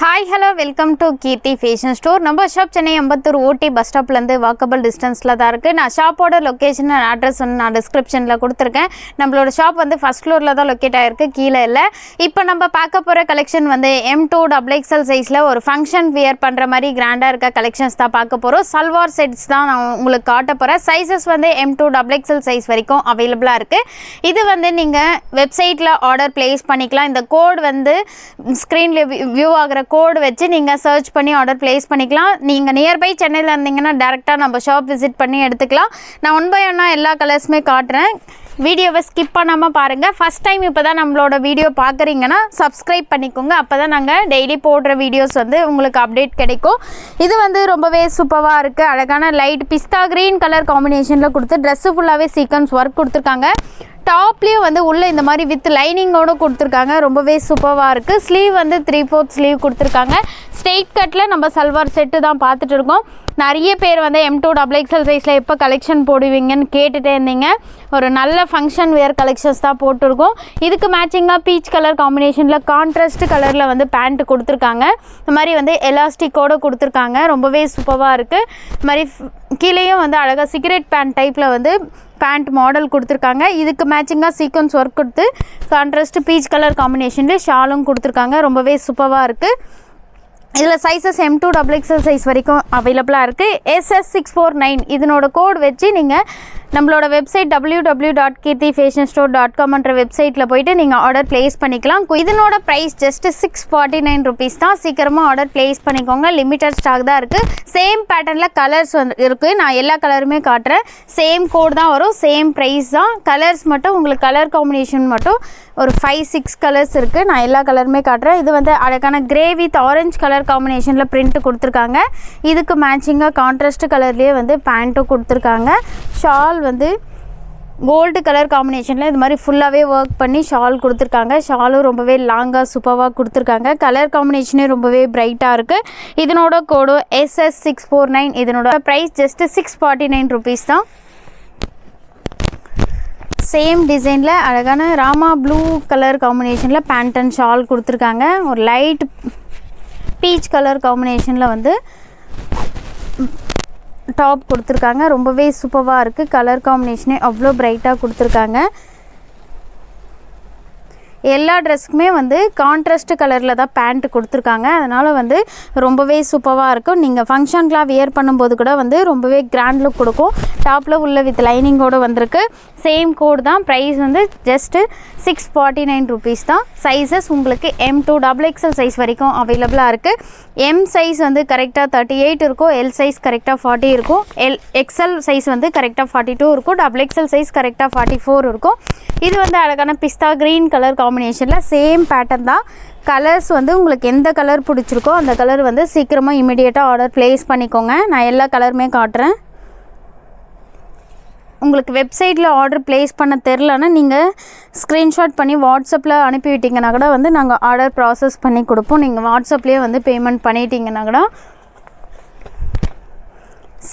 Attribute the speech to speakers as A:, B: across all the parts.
A: Hi, hello, welcome to Kirti Fashion Store. நம்ம shop Chennai Ambattur ஓடி bus ஸ்டாப்லேருந்து walkable டிஸ்டன்ஸில் தான் இருக்குது. நான் ஷாப்போட லொக்கேஷன் அண்ட் அட்ரஸ் வந்து நான் டிஸ்கிரிப்ஷனில் கொடுத்துருக்கேன். நம்மளோட ஷாப் வந்து ஃபஸ்ட் ஃப்ளோரில் தான் லொக்கேட் ஆகிருக்கு, கீழே இல்லை. இப்போ நம்ம பார்க்க போகிற கலெக்ஷன் வந்து M2 XXL சைஸில் ஒரு ஃபங்க்ஷன் வியர் பண்ணுற மாதிரி கிராண்டாக இருக்க கலெக்ஷன்ஸ் தான் பார்க்க போகிறோம். சல்வார் செட்ஸ் தான் நான் உங்களுக்கு காட்ட போகிறேன். சைஸஸ் வந்து M2 XXL சைஸ் வரைக்கும் அவைலபிளாக இருக்குது. இது வந்து நீங்கள் வெப்சைட்டில் ஆர்டர் ப்ளேஸ் பண்ணிக்கலாம். இந்த கோட் வந்து ஸ்க்ரீனில் வியூ ஆகிற கோடு வச்சு நீங்கள் சர்ச் பண்ணி ஆர்டர் ப்ளேஸ் பண்ணிக்கலாம். நீங்கள் நியர்பை சென்னையில் இருந்தீங்கன்னா டேரெக்டாக நம்ம ஷாப் விசிட் பண்ணி எடுத்துக்கலாம். நான் ஒன் பை ஒன்னாக எல்லா கலர்ஸுமே காட்டுறேன். வீடியோவை ஸ்கிப் பண்ணாமல் பாருங்கள். ஃபஸ்ட் டைம் இப்போ தான் நம்மளோட வீடியோ பார்க்குறீங்கன்னா சப்ஸ்கிரைப் பண்ணிக்கோங்க. அப்போ தான் நாங்கள் டெய்லி போடுற வீடியோஸ் வந்து உங்களுக்கு அப்டேட் கிடைக்கும். இது வந்து ரொம்பவே சூப்பராக இருக்குது. அழகான லைட் பிஸ்தா க்ரீன் கலர் காம்பினேஷனில் கொடுத்து ட்ரெஸ்ஸு ஃபுல்லாகவே சீக்வன்ஸ் ஒர்க் கொடுத்துருக்காங்க. டாப்லேயும் வந்து உள்ளே இந்த மாதிரி வித் லைனிங்கோடு கொடுத்துருக்காங்க. ரொம்பவே சூப்பராக இருக்குது. ஸ்லீவ் வந்து 3/4 ஸ்லீவ் கொடுத்துருக்காங்க. ஸ்ட்ரெயிட் கட்டில் நம்ம சல்வார் செட்டு தான் பார்த்துட்டு இருக்கோம். நிறைய பேர் வந்து M2 XXL சைஸில் எப்போ கலெக்ஷன் போடுவீங்கன்னு கேட்டுகிட்டே இருந்தீங்க. ஒரு நல்ல ஃபங்க்ஷன் வேர் கலெக்ஷன்ஸ் தான் போட்டிருக்கோம். இதுக்கு மேட்சிங்காக பீச் கலர் காம்பினேஷனில் கான்ட்ராஸ்ட் கலரில் வந்து பேண்ட் கொடுத்துருக்காங்க. இந்த மாதிரி வந்து எலாஸ்டிக்கோடு கொடுத்துருக்காங்க. ரொம்பவே சூப்பராக இருக்குது. இது மாதிரி கீழேயும் வந்து அழகாக சிகரெட் பேண்ட் டைப்பில் வந்து பேண்ட் மாடல் கொடுத்துருக்காங்க. இதுக்கு மேட்சிங்காக சீக்வன்ஸ் ஒர்க் கொடுத்து கான்ட்ராஸ்ட் பீச் கலர் காம்பினேஷனில் ஷாலும் கொடுத்துருக்காங்க. ரொம்பவே சூப்பராக இருக்குது. இதில் சைஸஸ் M2 XXL சைஸ் வரைக்கும் அவைலபிளாக இருக்குது. SS649 இதனோட கோட் வச்சு நீங்கள் நம்மளோட வெப்சைட் www.kirtifashionstore.com என்ற வெப்சைட்டில் போய்ட்டு நீங்கள் ஆர்டர் ப்ளேஸ் பண்ணிக்கலாம். இதனோட ப்ரைஸ் ஜஸ்ட்டு 649 ருபீஸ் தான். சீக்கிரமாக ஆர்டர் ப்ளேஸ் பண்ணிக்கோங்க. லிமிட்டட் ஸ்டாக் தான் இருக்குது. சேம் பேட்டர்னில் கலர்ஸ் வந்து இருக்குது. நான் எல்லா கலருமே காட்டுறேன். சேம் கோட் தான் வரும், சேம் ப்ரைஸ் தான். கலர்ஸ் மட்டும் உங்களுக்கு கலர் காம்பினேஷன் மட்டும் ஒரு 5-6 கலர்ஸ் இருக்குது. நான் எல்லா கலருமே காட்டுறேன். இது வந்து அழகான கிரே வித் ஆரஞ்சு கலர் காம்பினேஷனில் பிரிண்ட்டு கொடுத்துருக்காங்க. இதுக்கு மேட்சிங்காக கான்ட்ராஸ்ட் கலர்லேயே வந்து பேண்ட்டும் கொடுத்துருக்காங்க. ஷால் வந்து கோல்டு கலர் காம்பினேஷனில் இது மாதிரி ஃபுல்லாகவே ஒர்க் பண்ணி ஷால் கொடுத்துருக்காங்க. ஷாலும் ரொம்பவே லாங்காக சூப்பராக கொடுத்துருக்காங்க. கலர் காம்பினேஷனே ரொம்பவே பிரைட்டாக இருக்குது. இதனோட கோடு SS649. இதனோட ப்ரைஸ் ஜஸ்ட்டு 649 ருபீஸ் தான். சேம் டிசைனில் அழகான ராமா ப்ளூ கலர் காம்பினேஷனில் பேண்ட் அண்ட் ஷால் கொடுத்துருக்காங்க. ஒரு லைட் பீச் கலர் காம்பினேஷனில் வந்து டாப் கொடுத்துருக்காங்க. ரொம்பவே சூப்பராக இருக்குது. கலர் காம்பினேஷனே அவ்வளோ பிரைட்டாக கொடுத்துருக்காங்க. எல்லா ட்ரெஸ்க்குமே வந்து கான்ட்ராஸ்ட் கலரில் தான் பேண்ட் கொடுத்துருக்காங்க. அதனால் வந்து ரொம்பவே சூப்பராக இருக்கும். நீங்கள் ஃபங்க்ஷன்லாம் வியர் பண்ணும்போது கூட வந்து ரொம்பவே கிராண்ட் லுக் கொடுக்கும். டாப்பில் உள்ள வித் லைனிங்கோடு வந்திருக்கு. சேம் கோட் தான். ப்ரைஸ் வந்து ஜஸ்ட்டு 649 ருபீஸ் தான். சைஸஸ் உங்களுக்கு M2 XXL சைஸ் வரைக்கும் அவைலபிளாக இருக்குது. M சைஸ் வந்து கரெக்டாக 38 இருக்கும். L சைஸ் கரெக்டாக 40 இருக்கும். XL சைஸ் வந்து கரெக்டாக 42 இருக்கும். XXL சைஸ் கரெக்டாக 44 இருக்கும். இது வந்து அழகான பிஸ்தா க்ரீன் கலர் காம்பினேஷனில் சேம் பேட்டர்ன் தான். கலர்ஸ் வந்து உங்களுக்கு எந்த கலர் பிடிச்சிருக்கோ அந்த கலர் வந்து சீக்கிரமாக இமிடியேட்டாக ஆர்டர் ப்ளேஸ் பண்ணிக்கோங்க. நான் எல்லா கலருமே காட்டுறேன். உங்களுக்கு வெப்சைட்டில் ஆர்டர் ப்ளேஸ் பண்ண தெரிலன்னா நீங்கள் ஸ்க்ரீன்ஷாட் பண்ணி வாட்ஸ்அப்பில் அனுப்பிவிட்டிங்கன்னா கூட வந்து நாங்கள் ஆர்டர் ப்ராசஸ் பண்ணி கொடுப்போம். நீங்கள் வாட்ஸ்அப்லேயே வந்து பேமெண்ட் பண்ணிட்டீங்கன்னா கூட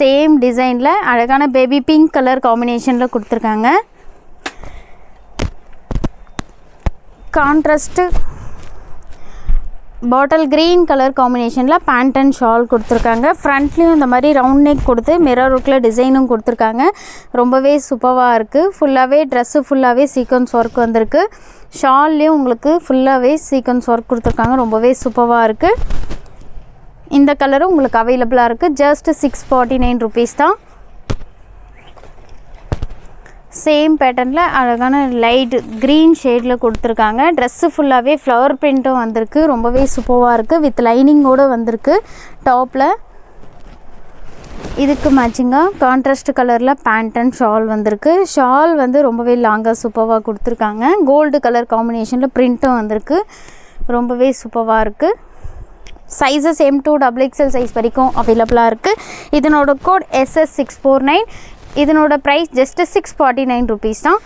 A: சேம் டிசைனில் அழகான பேபி பிங்க் கலர் காம்பினேஷனில் கொடுத்துருக்காங்க. கான்ட்ராஸ்ட்டு பாட்டில் க்ரீன் கலர் காம்பினேஷனில் பேண்ட் அண்ட் ஷால் கொடுத்துருக்காங்க. ஃப்ரண்ட்லேயும் இந்த மாதிரி ரவுண்ட் நெக் கொடுத்து மிரர் ஒர்க்கில் டிசைனும் கொடுத்துருக்காங்க. ரொம்பவே சூப்பராக இருக்குது. ஃபுல்லாகவே ட்ரெஸ்ஸு ஃபுல்லாகவே சீக்வன்ஸ் ஒர்க் வந்திருக்கு. ஷால்லேயும் உங்களுக்கு ஃபுல்லாகவே சீக்வன்ஸ் ஒர்க் கொடுத்துருக்காங்க. ரொம்பவே சூப்பராக இருக்குது. இந்த கலரும் உங்களுக்கு அவைலபிளாக இருக்குது. ஜஸ்ட் 649 ருபீஸ் தான். சேம் பேட்டர்னில் அழகான லைட் க்ரீன் ஷேடில் கொடுத்துருக்காங்க. ட்ரெஸ்ஸு ஃபுல்லாகவே ஃப்ளவர் பிரிண்ட்டும் வந்திருக்கு. ரொம்பவே சூப்பராக இருக்குது. வித் லைனிங்கோடு வந்திருக்கு டாப்பில். இதுக்கு மேட்சிங்காக கான்ட்ராஸ்ட் கலரில் பேண்ட் அண்ட் ஷால் வந்திருக்கு. ஷால் வந்து ரொம்பவே லாங்காக சூப்பராக கொடுத்துருக்காங்க. கோல்டு கலர் காம்பினேஷனில் பிரிண்ட்டும் வந்திருக்கு. ரொம்பவே சூப்பராக இருக்குது. சைஸஸ் M2 XXL சைஸ் வரைக்கும் அவைலபிளாக இருக்குது. இதனோட கோட் SS649. இதனோட ப்ரைஸ் ஜஸ்ட்டு 649 ருபீஸ் தான்.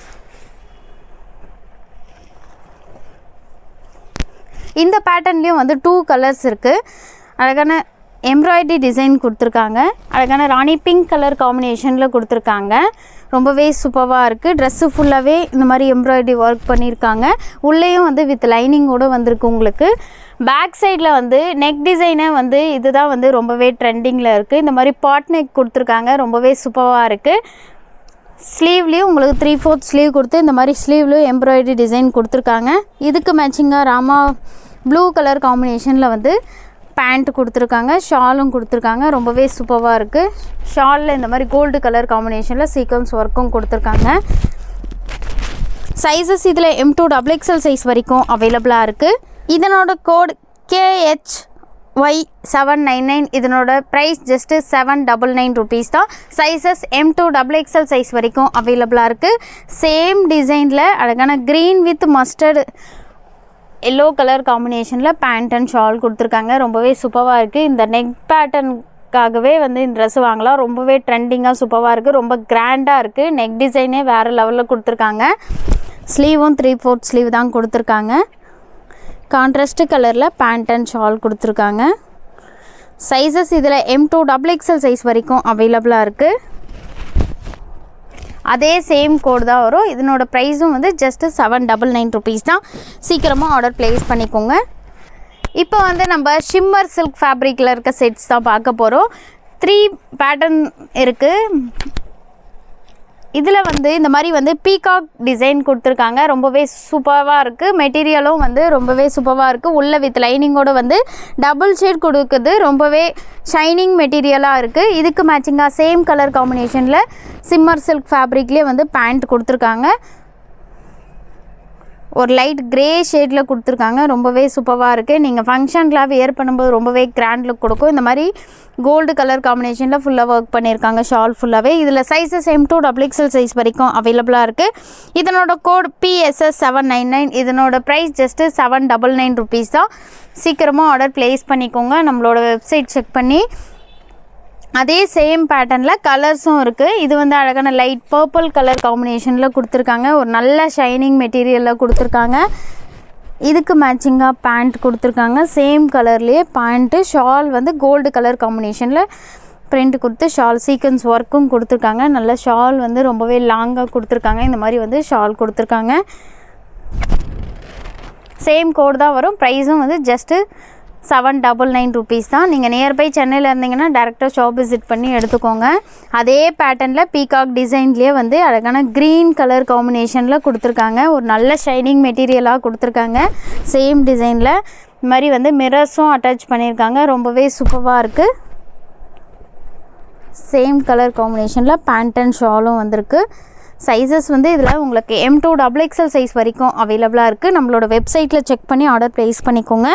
A: இந்த பேட்டர்ன்லேயும் வந்து 2 கலர்ஸ் இருக்குது. அழகான எம்ப்ராய்டரி டிசைன் கொடுத்துருக்காங்க. அழகான ராணி பிங்க் கலர் காம்பினேஷனில் கொடுத்துருக்காங்க. ரொம்பவே சூப்பராக இருக்குது. ட்ரெஸ்ஸு ஃபுல்லாகவே இந்த மாதிரி எம்ப்ராய்டரி ஒர்க் பண்ணியிருக்காங்க. உள்ளேயும் வந்து வித் லைனிங்கோடு வந்திருக்கு. உங்களுக்கு பேக் சைடில் வந்து நெக் டிசைனே வந்து இதுதான் வந்து ரொம்பவே ட்ரெண்டிங்கில் இருக்குது. இந்த மாதிரி பாட் நெக் கொடுத்துருக்காங்க. ரொம்பவே சூப்பராக இருக்குது. ஸ்லீவ்லேயும் உங்களுக்கு 3/4 ஸ்லீவ் கொடுத்து இந்த மாதிரி ஸ்லீவ்லேயும் எம்ப்ராய்டரி டிசைன் கொடுத்துருக்காங்க. இதுக்கு மேட்சிங்காக ராமா ப்ளூ கலர் காம்பினேஷனில் வந்து பேண்ட் கொடுத்துருக்காங்க. ஷாலும் கொடுத்துருக்காங்க. ரொம்பவே சூப்பராக இருக்குது. ஷாலில் இந்த மாதிரி கோல்டு கலர் காம்பினேஷனில் சீக்வன்ஸ் ஒர்க்கும் கொடுத்துருக்காங்க. சைஸஸ் இதில் M2 XXL சைஸ் வரைக்கும் அவைலபிளாக இருக்குது. இதனோட கோட் KHY799. இதனோட ப்ரைஸ் ஜஸ்ட்டு 799 ருபீஸ் தான். சைஸஸ் M2 XXL சைஸ் வரைக்கும் அவைலபிளாக இருக்குது. சேம் டிசைனில் அழகான green with mustard yellow colour காம்பினேஷனில் பேண்ட் அண்ட் ஷால் கொடுத்துருக்காங்க. ரொம்பவே சூப்பராக இருக்குது. இந்த நெக் பேட்டர்னுக்காகவே வந்து இந்த ட்ரெஸ் வாங்கலாம். ரொம்பவே ட்ரெண்டிங்காக சூப்பராக இருக்குது. ரொம்ப கிராண்டாக இருக்குது. நெக் டிசைனே வேறு லெவலில் கொடுத்துருக்காங்க. ஸ்லீவும் 3/4 ஸ்லீவ் தான் கொடுத்துருக்காங்க. கான்ட்ராஸ்ட் கலரில் பேண்ட் அண்ட் ஷால் கொடுத்துருக்காங்க. சைஸஸ் இதில் M2 XXL சைஸ் வரைக்கும் அவைலபிளாக இருக்குது. அதே சேம் கோட் தான் வரும். இதனோட ப்ரைஸும் வந்து ஜஸ்ட்டு 799 ருபீஸ் தான். சீக்கிரமாக ஆர்டர் ப்ளேஸ் பண்ணிக்கோங்க. இப்போ வந்து நம்ம ஷிம்மர் சில்க் ஃபேப்ரிக்கில் இருக்க செட்ஸ் தான் பார்க்க போகிறோம். 3 பேட்டர்ன் இருக்குது. இதில் வந்து இந்த மாதிரி வந்து பீகாக் டிசைன் கொடுத்துருக்காங்க. ரொம்பவே சூப்பராக இருக்குது. மெட்டீரியலும் வந்து ரொம்பவே சூப்பராக இருக்குது. உள்ள வித் லைனிங்கோடு வந்து டபுள் ஷேட் கொடுக்குது. ரொம்பவே ஷைனிங் மெட்டீரியலாக இருக்குது. இதுக்கு மேட்சிங்காக சேம் கலர் காம்பினேஷனில் ஷிம்மர் சில்க் ஃபேப்ரிக்லேயே வந்து பேண்ட் கொடுத்துருக்காங்க. ஒரு லைட் க்ரே ஷேடில் கொடுத்துருக்காங்க. ரொம்பவே சூப்பராக இருக்குது. நீங்கள் ஃபங்க்ஷன்லாம் வியர் பண்ணும்போது ரொம்பவே கிராண்ட் லுக் கொடுக்கும். இந்த மாதிரி கோல்டு கலர் காம்பினேஷனில் ஃபுல்லாக ஒர்க் பண்ணியிருக்காங்க. ஷால் ஃபுல்லாகவே. இதில் சைஸஸ் M2 XXL சைஸ் வரைக்கும் அவைலபிளாக இருக்குது. இதனோட கோட் PSS799. இதனோட ப்ரைஸ் ஜஸ்ட்டு 799 ருபீஸ் தான். சீக்கிரமாக ஆர்டர் ப்ளேஸ் பண்ணிக்கோங்க. நம்மளோட வெப்சைட் செக் பண்ணி அதே சேம் பேட்டர்னில் கலர்ஸும் இருக்குது. இது வந்து அழகான லைட் பர்பிள் கலர் காம்பினேஷனில் கொடுத்துருக்காங்க. ஒரு நல்ல ஷைனிங் மெட்டீரியலில் கொடுத்துருக்காங்க. இதுக்கு மேட்சிங்காக பேண்ட் கொடுத்துருக்காங்க. சேம் கலர்லேயே பேண்ட்டு. ஷால் வந்து கோல்டு கலர் காம்பினேஷனில் பிரிண்ட் கொடுத்து ஷால் சீக்வன்ஸ் ஒர்க்கும் கொடுத்துருக்காங்க. நல்ல ஷால் வந்து ரொம்பவே லாங்காக கொடுத்துருக்காங்க. இந்த மாதிரி வந்து ஷால் கொடுத்துருக்காங்க. சேம் கோட் தான் வரும். ப்ரைஸும் வந்து ஜஸ்ட்டு 799 ருபீஸ் தான். நீங்கள் நியர்பை சென்னையில் இருந்தீங்கன்னா டேரெக்டாக ஷாப் விசிட் பண்ணி எடுத்துக்கோங்க. அதே பேட்டர்னில் பீகாக் டிசைன்லேயே வந்து அழகான க்ரீன் கலர் காம்பினேஷனில் கொடுத்துருக்காங்க. ஒரு நல்ல ஷைனிங் மெட்டீரியலாக கொடுத்துருக்காங்க. சேம் டிசைனில் இந்த மாதிரி வந்து மிரர்ஸும் அட்டாச் பண்ணியிருக்காங்க. ரொம்பவே சூப்பராக இருக்குது. சேம் கலர் காம்பினேஷனில் பேண்ட் அண்ட் ஷாலும் வந்திருக்கு. சைஸஸ் வந்து இதில் உங்களுக்கு M2 XXL சைஸ் வரைக்கும் அவைலபிளாக இருக்குது. நம்மளோட வெப்சைட்டில் செக் பண்ணி ஆர்டர் ப்ளேஸ் பண்ணிக்கோங்க.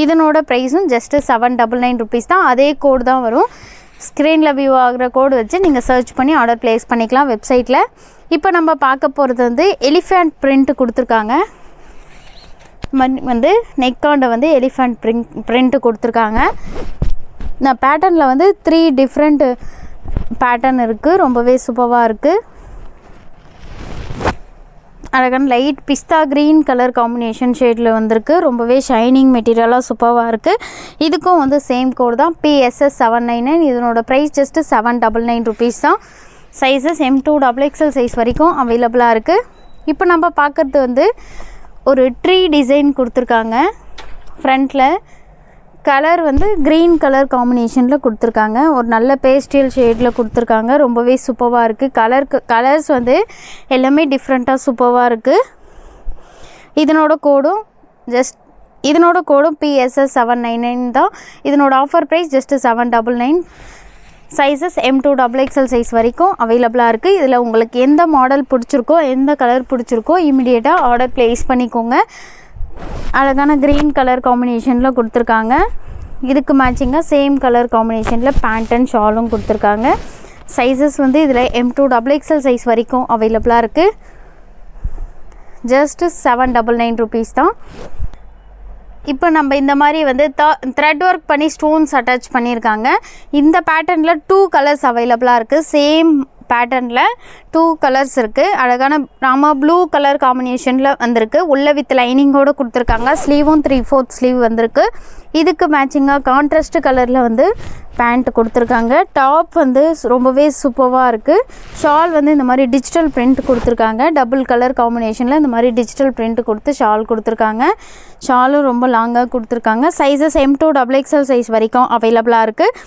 A: இதனோட ப்ரைஸும் ஜஸ்ட்டு 799 ருபீஸ் தான். அதே கோடு தான் வரும். ஸ்க்ரீனில் வியூ ஆகிற கோடு வச்சு நீங்கள் சர்ச் பண்ணி ஆர்டர் ப்ளேஸ் பண்ணிக்கலாம் வெப்சைட்டில். இப்போ நம்ம பார்க்க போகிறது வந்து எலிஃபண்ட் பிரிண்ட் கொடுத்துருக்காங்க. வந்து நெக்காண்ட வந்து எலிஃபண்ட் பிரிண்ட்டு கொடுத்துருக்காங்க. இந்த பேட்டர்னில் வந்து 3 டிஃப்ரெண்ட் பேட்டர்ன் இருக்குது. ரொம்பவே சூப்பராக இருக்குது. அழகான லைட் பிஸ்தா க்ரீன் கலர் காம்பினேஷன் ஷேடில் வந்திருக்கு. ரொம்பவே ஷைனிங் மெட்டீரியலாக சூப்பராக இருக்குது. இதுக்கும் வந்து சேம் கோட் தான் PSS799. இதனோட ப்ரைஸ் ஜஸ்ட்டு 799 ருபீஸ் தான். சைஸஸ் M2 XXL சைஸ் வரைக்கும் அவைலபிளாக இருக்குது. இப்போ நம்ம பார்க்குறது வந்து ஒரு ட்ரீ டிசைன் கொடுத்துருக்காங்க. ஃப்ரண்ட்டில் கலர் வந்து க்ரீன் கலர் காம்பினேஷனில் கொடுத்துருக்காங்க. ஒரு நல்ல பேஸ்டல் ஷேடில் கொடுத்துருக்காங்க. ரொம்பவே சூப்பராக இருக்குது. கலர்ஸ் வந்து எல்லாமே டிஃப்ரெண்ட்டாக சூப்பராக இருக்குது. இதனோட கோடும் PSS799 தான். இதனோட offer price just 799. Sizes M2 XXL size வரைக்கும் அவைலபிளாக இருக்குது. இதில் உங்களுக்கு எந்த மாடல் பிடிச்சிருக்கோ, எந்த கலர் பிடிச்சிருக்கோ இமிடியேட்டாக ஆர்டர் ப்ளேஸ் பண்ணிக்கோங்க. அழகான க்ரீன் கலர் காம்பினேஷனில் கொடுத்துருக்காங்க. இதுக்கு மேட்சிங்காக சேம் கலர் காம்பினேஷனில் பேண்ட் அண்ட் ஷாலும் கொடுத்துருக்காங்க. சைஸஸ் வந்து இதில் M2 XXL சைஸ் வரைக்கும் அவைலபிளாக இருக்குது. ஜஸ்ட்டு 799 ருபீஸ் தான். இப்போ நம்ம இந்த மாதிரி வந்து த்ரெட் ஒர்க் பண்ணி ஸ்டோன்ஸ் அட்டாச் பண்ணியிருக்காங்க. இந்த பேட்டர்னில் 2 கலர்ஸ் அவைலபிளாக இருக்குது. சேம் பேட்டர்னில் 2 கலர்ஸ் இருக்குது. அழகான ராமா ப்ளூ கலர் காம்பினேஷனில் வந்திருக்கு. உள்ள வித் லைனிங்கோடு கொடுத்துருக்காங்க. ஸ்லீவும் 3/4 ஸ்லீவ் வந்திருக்கு. இதுக்கு மேட்சிங்காக கான்ட்ராஸ்ட் கலரில் வந்து பேண்ட் கொடுத்துருக்காங்க. டாப் வந்து ரொம்பவே சூப்பராக இருக்குது. ஷால் வந்து இந்த மாதிரி டிஜிட்டல் பிரிண்ட் கொடுத்துருக்காங்க. டபுள் கலர் காம்பினேஷனில் இந்த மாதிரி டிஜிட்டல் பிரிண்ட் கொடுத்து ஷால் கொடுத்துருக்காங்க. ஷாலும் ரொம்ப லாங்காக கொடுத்துருக்காங்க. சைஸஸ் M2 XXL சைஸ் வரைக்கும் அவைலபிளாக இருக்குது.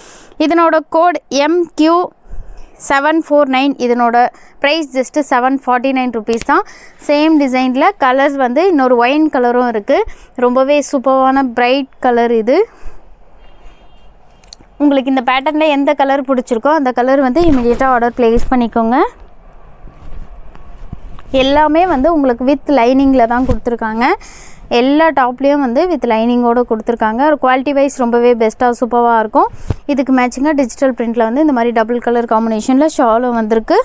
A: இதனோட கோட் MQ749. இதனோட ப்ரைஸ் ஜஸ்ட்டு 749 ருபீஸ் தான். சேம் டிசைனில் கலர்ஸ் வந்து இன்னொரு ஒயின் கலரும் இருக்குது. ரொம்பவே சூப்பரான பிரைட் கலர் இது. உங்களுக்கு இந்த பேட்டர்னில் எந்த கலர் பிடிச்சிருக்கோ அந்த கலர் வந்து இமீடியட்டாக ஆர்டர் ப்ளேஸ் பண்ணிக்கோங்க. எல்லாமே வந்து உங்களுக்கு வித் லைனிங்கில் தான் கொடுத்துருக்காங்க. எல்லா டாப்லேயும் வந்து வித் லைனிங்கோடு கொடுத்துருக்காங்க. ஒரு குவாலிட்டி வைஸ் ரொம்பவே பெஸ்ட்டாக சூப்பராக இருக்கும். இதுக்கு மேட்சிங்காக டிஜிட்டல் பிரிண்டில் வந்து இந்த மாதிரி டபுள் கலர் காம்பினேஷனில் ஷாலும் வந்திருக்கு.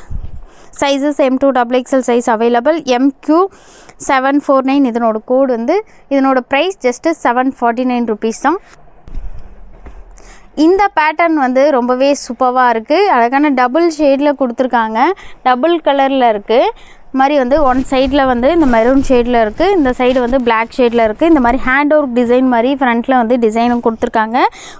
A: Sizes M2 XXL size available. MQ749 இதனோட கோடு வந்து இதனோட ப்ரைஸ் ஜஸ்ட்டு 749 ருபீஸ் தான். இந்த பேட்டர்ன் வந்து ரொம்பவே சூப்பராக இருக்குது. அழகான டபுள் ஷேடில் கொடுத்துருக்காங்க. டபுள் கலரில் இருக்குது. மாதிரி வந்து ஒன் சைடில் வந்து இந்த மெரூன் ஷேடில் இருக்குது, இந்த சைடு வந்து பிளாக் ஷேடில் இருக்குது. இந்த மாதிரி ஹேண்ட் ஒர்க் டிசைன் மாதிரி ஃப்ரண்ட்டில் வந்து டிசைனும் கொடுத்துருக்காங்க.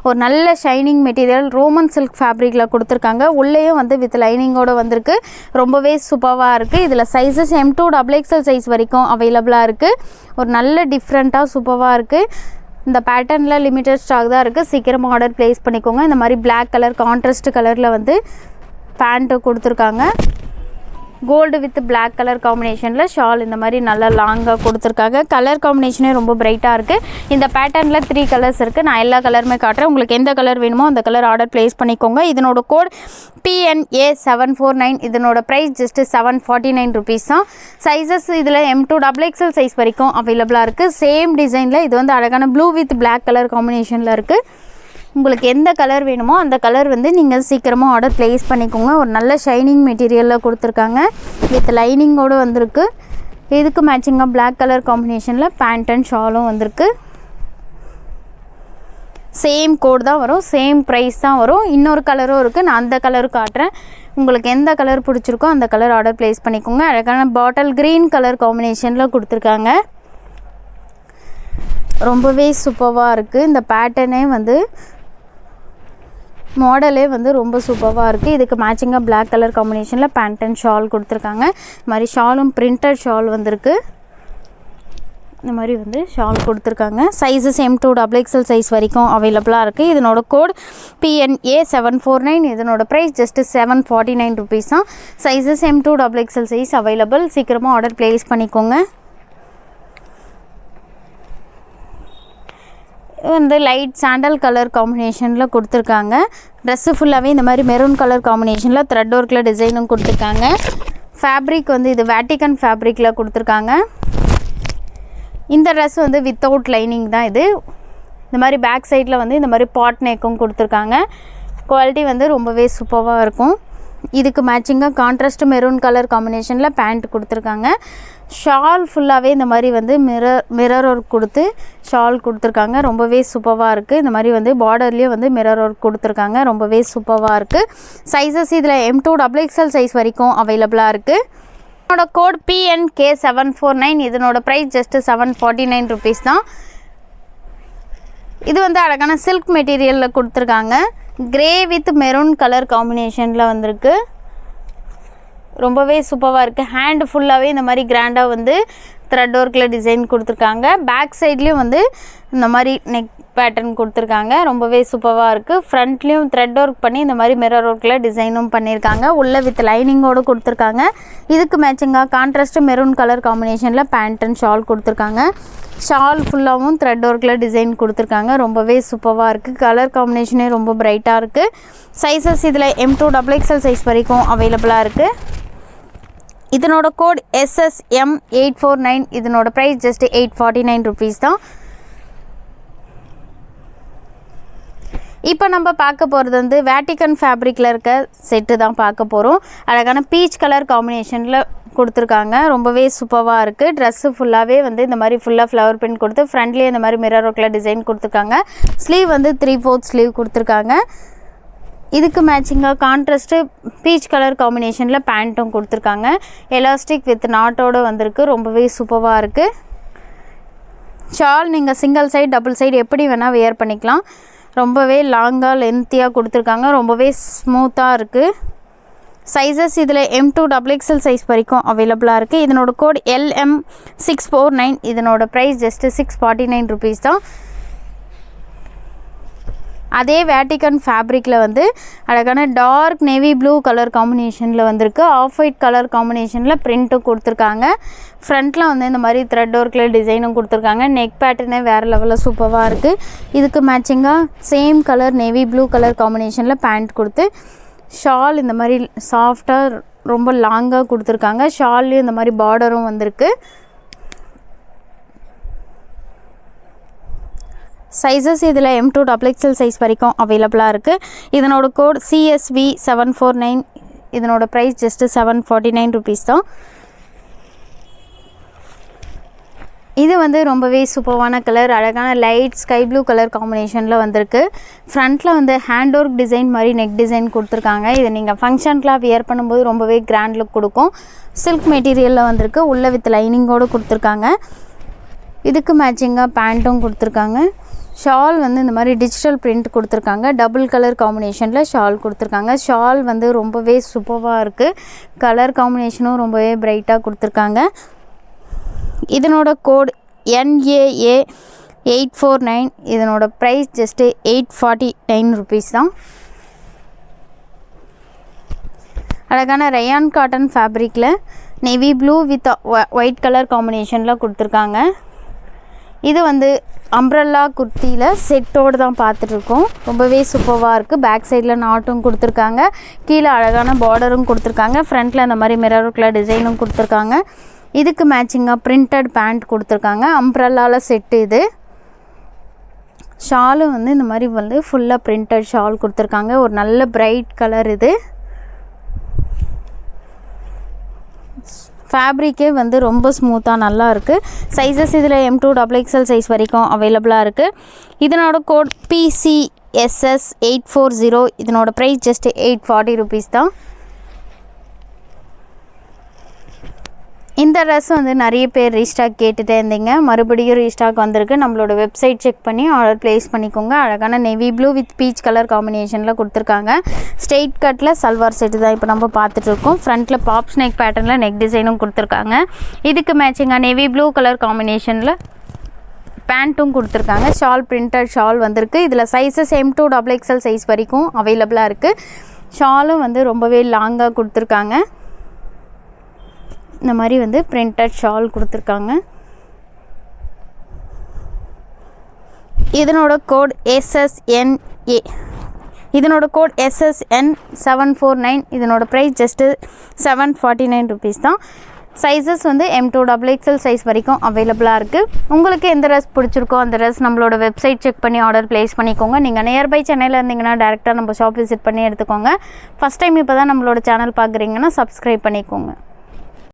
A: ஒரு நல்ல ஷைனிங் மெட்டீரியல் ரோமன் சில்க் ஃபேப்ரிக்கில் கொடுத்துருக்காங்க. உள்ளேயும் வந்து வித் லைனிங்கோடு வந்திருக்கு. ரொம்பவே சூப்பராக இருக்குது. இதில் சைஸஸ் M2 XXL சைஸ் வரைக்கும் அவைலபிளாக இருக்குது. ஒரு நல்ல டிஃப்ரெண்ட்டாக சூப்பராக இருக்குது. இந்த பேட்டர்னில் லிமிட்டட் ஸ்டாக் தான் இருக்குது. சீக்கிரமாக ஆர்டர் ப்ளேஸ் பண்ணிக்கோங்க. இந்த மாதிரி பிளாக் கலர் கான்ட்ராஸ்ட் கலரில் வந்து பேண்ட்டு கொடுத்துருக்காங்க. கோல்டு வித் பிளாக் கலர் காம்பினேஷனில் ஷால் இந்த மாதிரி நல்லா லாங்காக கொடுத்துருக்காங்க. கலர் காம்பினேஷனே ரொம்ப பிரைட்டாக இருக்குது. இந்த பேட்டர்னில் 3 கலர்ஸ் இருக்குது. நான் எல்லா கலருமே காட்டுறேன். உங்களுக்கு எந்த கலர் வேணுமோ அந்த கலர் ஆர்டர் ப்ளேஸ் பண்ணிக்கோங்க. இதனோட கோட் PNA749. இதனோட ப்ரைஸ் ஜஸ்ட்டு 749 ருபீஸ் தான். சைஸஸ் இதில் M2 XXL சைஸ் வரைக்கும் அவைலபிளாக இருக்குது. சேம் டிசைனில் இது வந்து அழகான ப்ளூ வித் பிளாக் கலர் காம்பினேஷனில் இருக்குது. உங்களுக்கு எந்த கலர் வேணுமோ அந்த கலர் வந்து நீங்கள் சீக்கிரமாக ஆர்டர் ப்ளேஸ் பண்ணிக்கோங்க. ஒரு நல்ல ஷைனிங் மெட்டீரியலில் கொடுத்துருக்காங்க. வித் லைனிங்கோடு வந்திருக்கு. இதுக்கு மேட்சிங்காக பிளாக் கலர் காம்பினேஷனில் பேண்ட் அண்ட் ஷாலும் வந்திருக்கு. சேம் கோட் தான் வரும், சேம் ப்ரைஸ் தான் வரும். இன்னொரு கலரும் இருக்குது. நான் அந்த கலரும் காட்டுறேன். உங்களுக்கு எந்த கலர் பிடிச்சிருக்கோ அந்த கலர் ஆர்டர் ப்ளேஸ் பண்ணிக்கோங்க. அழகான பாட்டில் க்ரீன் கலர் காம்பினேஷனில் கொடுத்துருக்காங்க. ரொம்பவே சூப்பராக இருக்குது. இந்த பேட்டர்னே வந்து மாடலே வந்து ரொம்ப சூப்பராக இருக்குது. இதுக்கு மேட்சிங்காக பிளாக் கலர் காம்பினேஷனில் பேண்ட் அண்ட் ஷால் கொடுத்துருக்காங்க. இந்த மாதிரி ஷாலும் பிரிண்டட் ஷால் வந்திருக்கு. இந்த மாதிரி வந்து ஷால் கொடுத்துருக்காங்க. சைஸஸ் M2 XXL சைஸ் வரைக்கும் அவைலபிளாக இருக்குது. இதனோட கோட் PNA749. இதனோட ப்ரைஸ் ஜஸ்ட்டு 749 ருபீஸ் தான். Sizes M2 XXL size available. சீக்கிரமாக ஆர்டர் ப்ளேஸ் பண்ணிக்கோங்க. வந்து லைட் சாண்டல் கலர் காம்பினேஷனில் கொடுத்துருக்காங்க. ட்ரெஸ்ஸு ஃபுல்லாகவே இந்த மாதிரி மெரூன் கலர் காம்பினேஷனில் த்ரெட் ஒர்க்கில் டிசைனும் கொடுத்துருக்காங்க. ஃபேப்ரிக் வந்து இது வேட்டிகன் ஃபேப்ரிக்கில் கொடுத்துருக்காங்க. இந்த ட்ரெஸ் வந்து வித்தவுட் லைனிங் தான். இது இந்த மாதிரி பேக் சைடில் வந்து இந்த மாதிரி பாட் நெக்கும் கொடுத்துருக்காங்க. குவாலிட்டி வந்து ரொம்பவே சூப்பராக இருக்கும். இதுக்கு மேட்சிங்காக கான்ட்ராஸ்ட் மெரூன் கலர் காம்பினேஷனில் பேண்ட் கொடுத்துருக்காங்க. ஷால் ஃபுல்லாகவே இந்த மாதிரி வந்து மிரர் ஒர்க் கொடுத்து ஷால் கொடுத்துருக்காங்க. ரொம்பவே சூப்பராக இருக்குது. இந்த மாதிரி வந்து பார்டர்லேயே வந்து மிரர் ஒர்க் கொடுத்துருக்காங்க. ரொம்பவே சூப்பராக இருக்குது. சைஸஸ் இதில் M2 XXL சைஸ் வரைக்கும் அவைலபிளாக இருக்குது. இதனோட கோட் PNK749. இதனோட ப்ரைஸ் ஜஸ்ட்டு 749 ருபீஸ் தான். இது வந்து அழகான சில்க் மெட்டீரியலில் கொடுத்துருக்காங்க. கிரே வித் மெரூன் கலர் காம்பினேஷனில் வந்திருக்கு. ரொம்பவே சூப்பராக இருக்குது. ஹேண்டு ஃபுல்லாகவே இந்த மாதிரி கிராண்டாக வந்து த்ரெட் ஒர்க்கில் டிசைன் கொடுத்துருக்காங்க. பேக் சைட்லேயும் வந்து இந்த மாதிரி நெக் பேட்டர்ன் கொடுத்துருக்காங்க. ரொம்பவே சூப்பராக இருக்குது. ஃப்ரண்ட்லேயும் த்ரெட் ஒர்க் பண்ணி இந்த மாதிரி மிரர் ஒர்க்கில் டிசைனும் பண்ணியிருக்காங்க. உள்ள வித் லைனிங்கோடு கொடுத்துருக்காங்க. இதுக்கு மேட்சிங்காக கான்ட்ராஸ்ட் மெரூன் கலர் காம்பினேஷனில் பேண்ட் அண்ட் ஷால் கொடுத்துருக்காங்க. ஷால் ஃபுல்லாகவும் த்ரெட் ஒர்க்கில் டிசைன் கொடுத்துருக்காங்க. ரொம்பவே சூப்பராக இருக்குது. கலர் காம்பினேஷனே ரொம்ப பிரைட்டாக இருக்குது. சைஸஸ் இதில் M2 XXL சைஸ் வரைக்கும் அவைலபிளாக இருக்குது. இதனோட கோட் SSM849. இதனோட ப்ரைஸ் ஜஸ்ட் 849 ருபீஸ் தான். இப்போ நம்ம பார்க்க போகிறது வந்து வேட்டிகன் ஃபேப்ரிக்கில் இருக்க செட்டு தான் பார்க்க போகிறோம். அழகான பீச் கலர் காம்பினேஷனில் கொடுத்துருக்காங்க. ரொம்பவே சூப்பராக இருக்குது. ட்ரெஸ்ஸு ஃபுல்லாகவே வந்து இந்த மாதிரி ஃபுல்லாக ஃப்ளவர் பிரிண்ட் கொடுத்து ஃப்ரண்ட்லேயே இந்த மாதிரி மிரர் ஒர்க்கில் டிசைன் கொடுத்துருக்காங்க. ஸ்லீவ் வந்து 3/4 ஸ்லீவ் கொடுத்துருக்காங்க. இதுக்கு மேட்சிங்காக கான்ட்ராஸ்ட்டு பீச் கலர் காம்பினேஷனில் பேண்ட்டும் கொடுத்துருக்காங்க. எலாஸ்டிக் வித் நாட்டோடு வந்திருக்கு. ரொம்பவே சூப்பராக இருக்குது. ஷால் நீங்கள் சிங்கிள் சைடு டபுள் சைடு எப்படி வேணால் வேர் பண்ணிக்கலாம். ரொம்பவே லாங்காக லென்த்தியாக கொடுத்துருக்காங்க. ரொம்பவே ஸ்மூத்தாக இருக்குது. சைஸஸ் இதில் M2XXL சைஸ் வரைக்கும் அவைலபிளாக இருக்குது. இதனோட கோட் LM649. இதனோட ப்ரைஸ் ஜஸ்ட்டு 649 ருபீஸ் தான். அதே வேட்டிகன் ஃபேப்ரிக்கில் வந்து அழகான டார்க் நேவி ப்ளூ கலர் காம்பினேஷனில் வந்திருக்கு. ஆஃப் ஒயிட் கலர் காம்பினேஷனில் பிரிண்ட்டும் கொடுத்துருக்காங்க. ஃப்ரண்ட்டில் வந்து இந்த மாதிரி த்ரெட் ஒர்க்கில் டிசைனும் கொடுத்துருக்காங்க. நெக் பேட்டர்னே வேறு லெவலில் சூப்பராக இருக்குது. இதுக்கு மேட்சிங்காக same colour navy blue colour காம்பினேஷனில் பேண்ட் கொடுத்து ஷால் இந்த மாதிரி சாஃப்டாக ரொம்ப லாங்காக கொடுத்துருக்காங்க. ஷால்லையும் இந்த மாதிரி பார்டரும் வந்திருக்கு. சைஸஸ் இதில் M2XXL சைஸ் வரைக்கும் அவைலபிளாக இருக்குது. இதனோட கோட் CSV749. இதனோட ப்ரைஸ் ஜஸ்ட்டு 749 ருபீஸ் தான். இது வந்து ரொம்பவே சூப்பரான கலர். அழகான லைட் ஸ்கை ப்ளூ கலர் காம்பினேஷனில் வந்திருக்கு. ஃப்ரண்ட்டில் வந்து ஹேண்ட் ஒர்க் டிசைன் மாதிரி நெக் டிசைன் கொடுத்துருக்காங்க. இதை நீங்கள் ஃபங்க்ஷனுக்குலாம் வியர் பண்ணும்போது ரொம்பவே கிராண்ட் லுக் கொடுக்கும். சில்க் மெட்டீரியலில் வந்திருக்கு. உள்ள வித் லைனிங்கோடு கொடுத்துருக்காங்க. இதுக்கு மேட்சிங்காக பேண்ட்டும் கொடுத்துருக்காங்க. ஷால் வந்து இந்த மாதிரி டிஜிட்டல் பிரிண்ட் கொடுத்துருக்காங்க. டபுள் கலர் காம்பினேஷனில் ஷால் கொடுத்துருக்காங்க. ஷால் வந்து ரொம்பவே சூப்பராக இருக்குது. கலர் காம்பினேஷனும் ரொம்பவே பிரைட்டாக கொடுத்துருக்காங்க. இதனோட கோட் NAA849. இதனோட ப்ரைஸ் ஜஸ்ட்டு 849 ருபீஸ் தான். அழகான ரயான் காட்டன் ஃபேப்ரிக்கில் navy blue with white colour காம்பினேஷனில் கொடுத்துருக்காங்க. இது வந்து அம்ப்ரெல்லா குர்த்தியில் செட்டோடு தான் பார்த்துட்ருக்கோம். ரொம்பவே சூப்பராக இருக்குது. பேக் சைடில் நாட்டும் கொடுத்துருக்காங்க. கீழே அழகான பார்டரும் கொடுத்துருக்காங்க. ஃப்ரண்ட்டில் அந்த மாதிரி மிரர் கலர் டிசைனும் கொடுத்துருக்காங்க. இதுக்கு மேட்சிங்காக பிரிண்டட் பேண்ட் கொடுத்துருக்காங்க. அம்ப்ரெல்லாவில் செட்டு இது. ஷாலும் வந்து இந்த மாதிரி வந்து ஃபுல்லாக பிரிண்டட் ஷால் கொடுத்துருக்காங்க. ஒரு நல்ல பிரைட் கலர் இது. ஃபேப்ரிக்கே வந்து ரொம்ப ஸ்மூத்தாக நல்லா இருக்குது. சைஸஸ் இதில் M2XXL சைஸ் வரைக்கும் அவைலபிளாக இருக்குது. இதனோட கோட் PCSS840. இதனோட ப்ரைஸ் ஜஸ்ட் 840 ருபீஸ் தான். இந்த ட்ரெஸ் வந்து நிறைய பேர் ரீஸ்டாக் கேட்டுகிட்டே இருந்தீங்க. மறுபடியும் ரீஸ்டாக் வந்திருக்கு. நம்மளோட வெப்சைட் செக் பண்ணி ஆர்டர் ப்ளேஸ் பண்ணிக்கோங்க. அழகான navy blue with peach colour காம்பினேஷனில் கொடுத்துருக்காங்க. ஸ்ட்ரெயிட் கட்டில் சல்வார் செட்டு தான் இப்போ நம்ம பார்த்துட்ருக்கோம். ஃப்ரண்ட்டில் பாப் ஸ்னேக் பேட்டர்னில் நெக் டிசைனும் கொடுத்துருக்காங்க. இதுக்கு மேட்சிங்காக நேவி ப்ளூ கலர் காம்பினேஷனில் பேண்ட்டும் கொடுத்துருக்காங்க. ஷால் பிரிண்டட் ஷால் வந்திருக்கு. இதில் சைஸஸ் M2XXL சைஸ் வரைக்கும் அவைலபிளாக இருக்குது. ஷாலும் வந்து ரொம்பவே லாங்காக கொடுத்துருக்காங்க. இந்த மாதிரி வந்து பிரிண்டட் ஷால் கொடுத்துருக்காங்க. இதனோட கோட் SSNA. இதனோட கோட் SSN749. இதனோட ப்ரைஸ் ஜஸ்ட்டு 749 ருபீஸ் தான். சைஸஸ் வந்து M2XXL சைஸ் வரைக்கும் அவைலபிளாக இருக்குது. உங்களுக்கு எந்த ட்ரெஸ் பிடிச்சிருக்கோ அந்த ட்ரெஸ் நம்மளோட வெப்சைட் செக் பண்ணி ஆர்டர் ப்ளேஸ் பண்ணிக்கோங்க. நீங்கள் நியர்பை சென்னையில் இருந்தீங்கன்னா டேரெக்டாக நம்ம ஷாப் விசிட் பண்ணி எடுத்துக்கோங்க. ஃபஸ்ட் டைம் இப்போ தான் நம்மளோட சேனல் பார்க்குறீங்கன்னா சப்ஸ்கிரைப் பண்ணிக்கோங்க.